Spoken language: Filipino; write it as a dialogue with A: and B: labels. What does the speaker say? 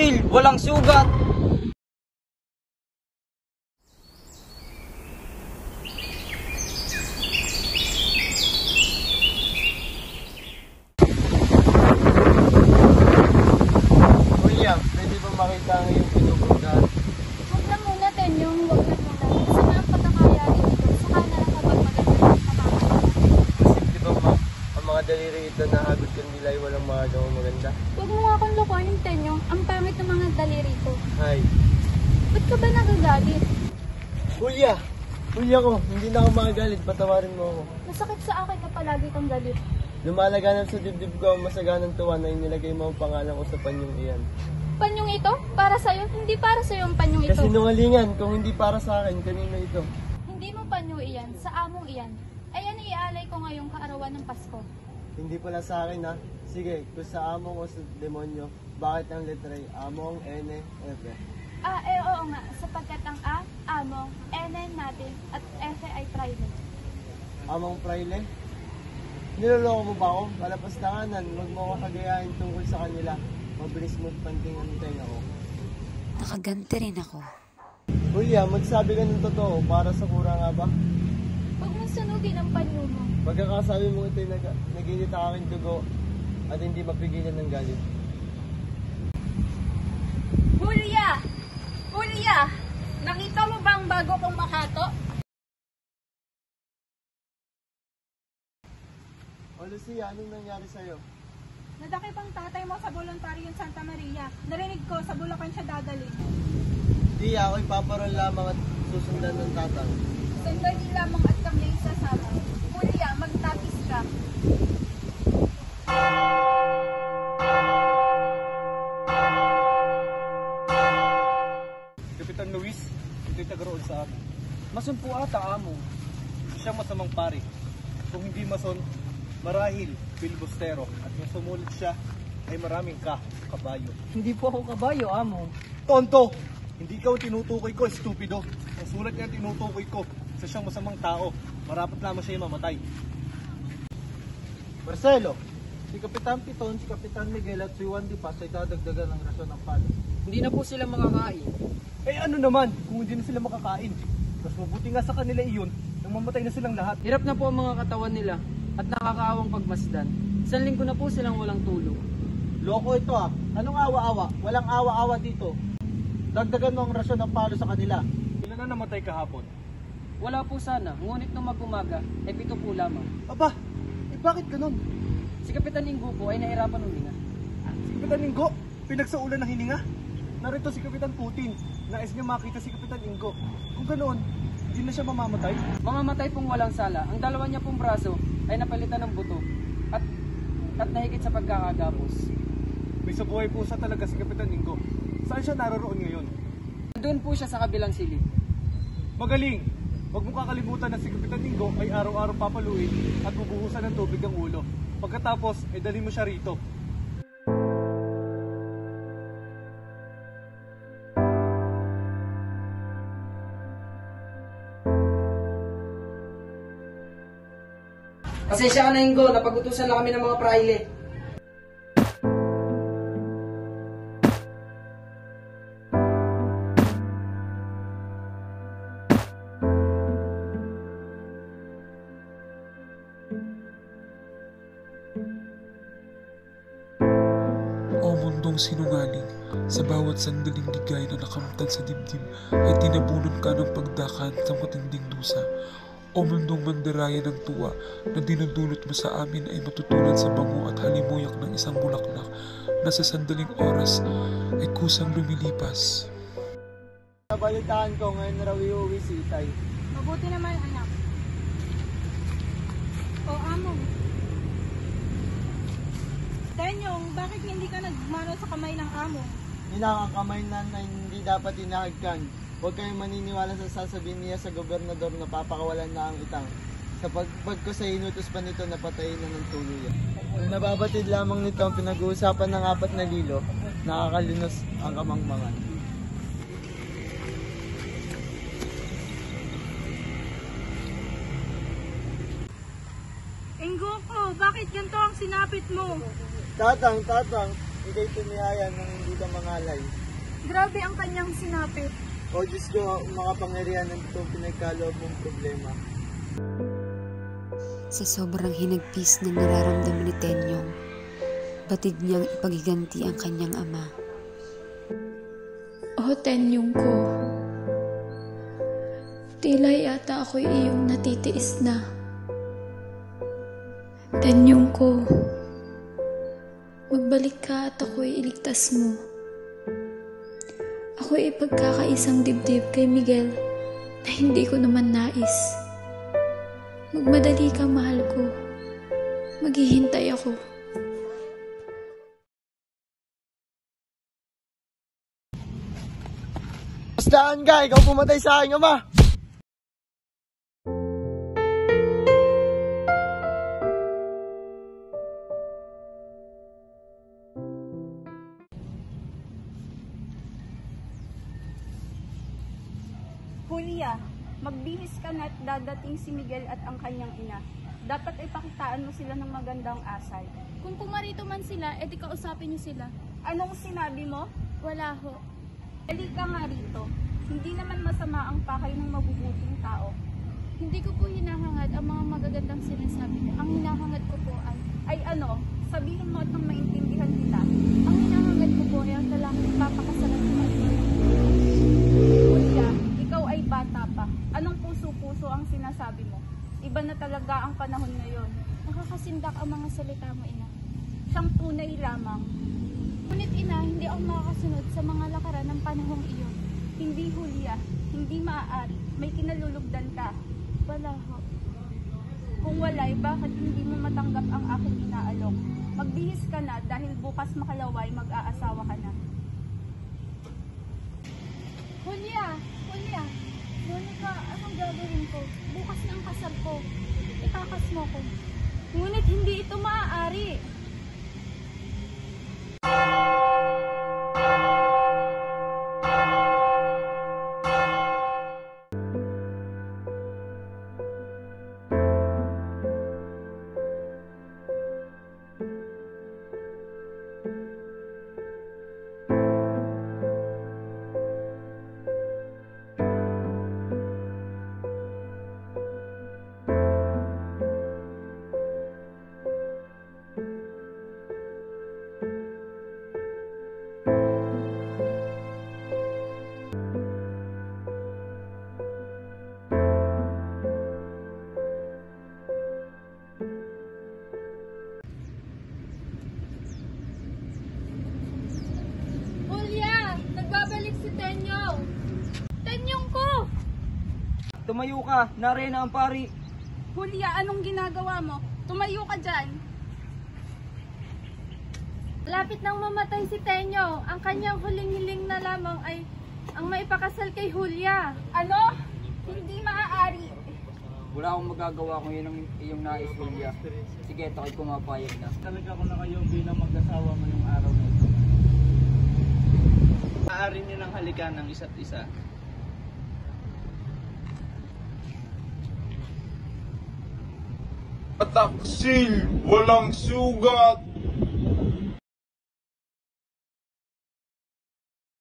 A: marahil walang sugat.
B: Kuya, pwede ba makita ang iyong pinupuntahan?
C: Huwag na muna, Tenyong. Huwag na muna. Masama ang pagkakayari dito. Saka na lang kapag maganda yung makakaya.
B: Di ba ang mga daliri ito na hagot kandila ay walang magagawang maganda?
C: Huwag mo nga akong lokohin, Tenyong. Ang pangit ng mga daliri ko.
B: Ay,
C: Ba't ka ba nagagalit?
B: kuya! Kuya ko, hindi na ako magagalit. Patawarin mo ako.
C: Masakit sa akin na palagi kang galit.
B: Lumalaganap sa dibdib ko ang masaganang tuwa na inilagay mo ang pangalan ko sa panyong iyan.
C: Panyong ito? Para sa'yo? Hindi para sa'yo ang panyong ito.
B: Kasi nungalingan, kung hindi para sa akin, kanina ito.
C: Hindi mo panyo iyan. Sa among iyan. Ayan iaalay ko ngayong kaarawan ng Pasko.
B: Hindi pala sa akin ha. Sige, kung sa among o sa demonyo, bakit ang letra ay among, ene, efe?
C: Oo nga. Sapagkat ang A, among, N natin, at F ay private.
B: Among praile? Niloloko mo ba ako? Malapastanganan, huwag mo ako kagayahin tungkol sa kanila. Mabilis mo panting ang tenga ko.
D: Nakaganti rin ako.
B: Kuya, magsabi ka ng totoo para sa kura nga ba?
C: Huwag mong sunugin ang panyo mo.
B: Pagkakasabi mo ito'y naginit ang aking dugo at hindi mapigilan ng galit.
C: Julia! Julia! Nakita mo ba ang bago kong makato?
B: O Lucia, anong nangyari sa'yo?
E: Nadakip ang tatay mo sa voluntaryo Santa Maria. Narinig ko, sa Bulacan siya dadalhin.
B: Di, ako'y paparol lamang at susundan ng tatang.
C: Sandali lamang at kami sasama. Julia, magtapis ka.
F: Kapitan Luis, ito'y tagaroon sa amin. Mason po ata amo. Siya masamang pare. Kung hindi mason, marahil filibustero. At yung sumulit siya ay maraming kabayo.
A: Hindi po ako kabayo, amo.
F: Tonto! Hindi ikaw ang tinutukoy ko, estupido. Ang sulat niya ang tinutukoy ko sa siyang masamang tao. Marapat lamang siya mamatay.
B: Marcelo, si Kapitan Piton, si Kapitan Miguel at si Juan Di Paz ay dadagdagan ng rasyon ng palo.
A: Hindi na po sila makakain.
F: Eh ano naman kung hindi na sila makakain? Mas mabuti nga sa kanila iyon nang mamatay na silang lahat.
A: Hirap na po ang mga katawan nila at nakakaawang pagmasdan. Isang linggo na po silang walang tulog.
B: Loko ito ah. Anong awa-awa? Walang awa-awa dito. Dagdagan mo ang rasyon ng palo sa kanila.
F: Ilan na namatay kahapon?
A: Wala po sana, ngunit nung mag-umaga, ay 7 po lamang.
F: Aba, eh bakit ganun?
A: Si Kapitan Inggo po ay nahirapan huminga.
F: Si Kapitan Inggo, pinagsaulan ng hininga. Narito si Kapitan Putin. Nais niya makita si Kapitan Inggo. Kung ganoon, hindi na siya mamamatay.
A: Mamamatay pong walang sala. Ang dalawa niya pong braso ay napalitan ng buto at nahigit sa pagkakagapos.
F: May sabuhay pusa talaga si Kapitan Inggo. Saan siya naroroon ngayon?
A: Doon po siya sa kabilang silid.
F: Magaling! Huwag mong kakalimutan na si Kapitan Inggo ay araw-araw papaluin at bubuhusan ng tubig ang ulo. Pagkatapos, ay dalhin mo siya rito.
A: Pasensya ka na, Inggo. Napag-utusan lang kami ng mga praile.
G: O mundong sinungaling, sa bawat sandaling ligay na nakamtan sa dibdib ay tinabunan ka ng pagdakan sa matinding dusa. O mundong mandaraya ng tuwa na dinudulot mo sa amin ay matutunan sa bango at halimuyak ng isang bulaklak na sa sandaling oras ay kusang lumilipas.
B: Nabalitaan ko ngayon raw iuwi si Itay.
E: Mabuti naman, anak. O, amo. Tenyong, bakit hindi ka nagmano sa kamay ng amo?
B: Kamay na hindi dapat inahagkan. Huwag kayong maniniwala sa sasabihin niya sa gobernador na papakawalan na ang itang. Sa pagbag ko sa inutos pa nito, napatayin na ng tuluyan. Kung nababatid lamang nito ang pinag-uusapan ng 4 na lilo, nakakalinos ang kamangmangan.
E: Inggo ko, bakit ganito ang sinapit mo?
B: Tatang, di kayo tumihaya nang hindi ka mangalay.
E: Grabe ang kanyang sinapit.
B: O Diyos ko, makapangyarihan ng itong pinagkaloob mong problema.
D: Sa sobrang hinagpis ng nararamdaman ni Tenyong, batid niyang ipagiganti ang kanyang ama.
C: O Tenyong ko, tila yata ako'y iyong natitiis na. Tenyong ko, magbalik ka at ako'y iligtas mo. Ako'y ipagkakaisang dibdib kay Miguel na hindi ko naman nais. Magmadali ka, mahal ko. Maghihintay ako.
B: Bastahan ka, ikaw pumatay sa aking ama!
E: Julia, magbihis ka na at dadating si Miguel at ang kanyang ina. Dapat ay pakitaan mo sila ng magandang asal.
C: Kung pumarito man sila, edi kausapin niyo sila.
E: Anong sinabi mo?
C: Wala ho.
E: Dali ka nga rito. Hindi naman masama ang pakay ng mabubuting tao.
C: Hindi ko po hinahangad ang mga magagandang sinasabi niyo. Ang hinahangad ko po
E: Ay ano, sabihin mo at nang maintindihan kita.
C: ang hinahangad ko po ay ang lalaking papakasalan ko at
E: Julia, ikaw ay bata pa. Anong puso-puso ang sinasabi mo? Iba na talaga ang panahon ngayon.
C: nakakasindak ang mga salita mo, ina.
E: Siyang tunay lamang.
C: Ngunit ina, hindi ako makakasunod sa mga lakaran ng panahong iyon.
E: Hindi Julia, hindi maaari. May kinalulugdan ka.
C: Wala ho.
E: Kung walay, bakit hindi mo matanggap ang aking inaalok? Magbihis ka na dahil bukas makalaway mag-aasawa ka na.
C: Julia! Julia! Monica, anong gagawin ko? Bukas na ang kasal ko. Itakas mo ko.
E: Ngunit hindi ito maaari.
C: Julia! Nagbabalik si Tenyong! Tenyong ko!
A: Tumayo ka, narena ang pari.
E: Julia, anong ginagawa mo? Tumayo ka dyan.
C: Lapit nang mamatay si Tenyo. Ang kanyang huling-hiling na lamang ay ang maipakasal kay Julia.
E: Ano? Hindi maaari.
A: Wala akong magagawa kung yun ang iyong nais, Julia. Sige, ako'y pumapayag na.
B: Talaga ko na kayo bilang mag-asawa ngayong araw na ito. Maaari niyo ng halikan ng isa't isa.
H: Pataksil, walang sugat.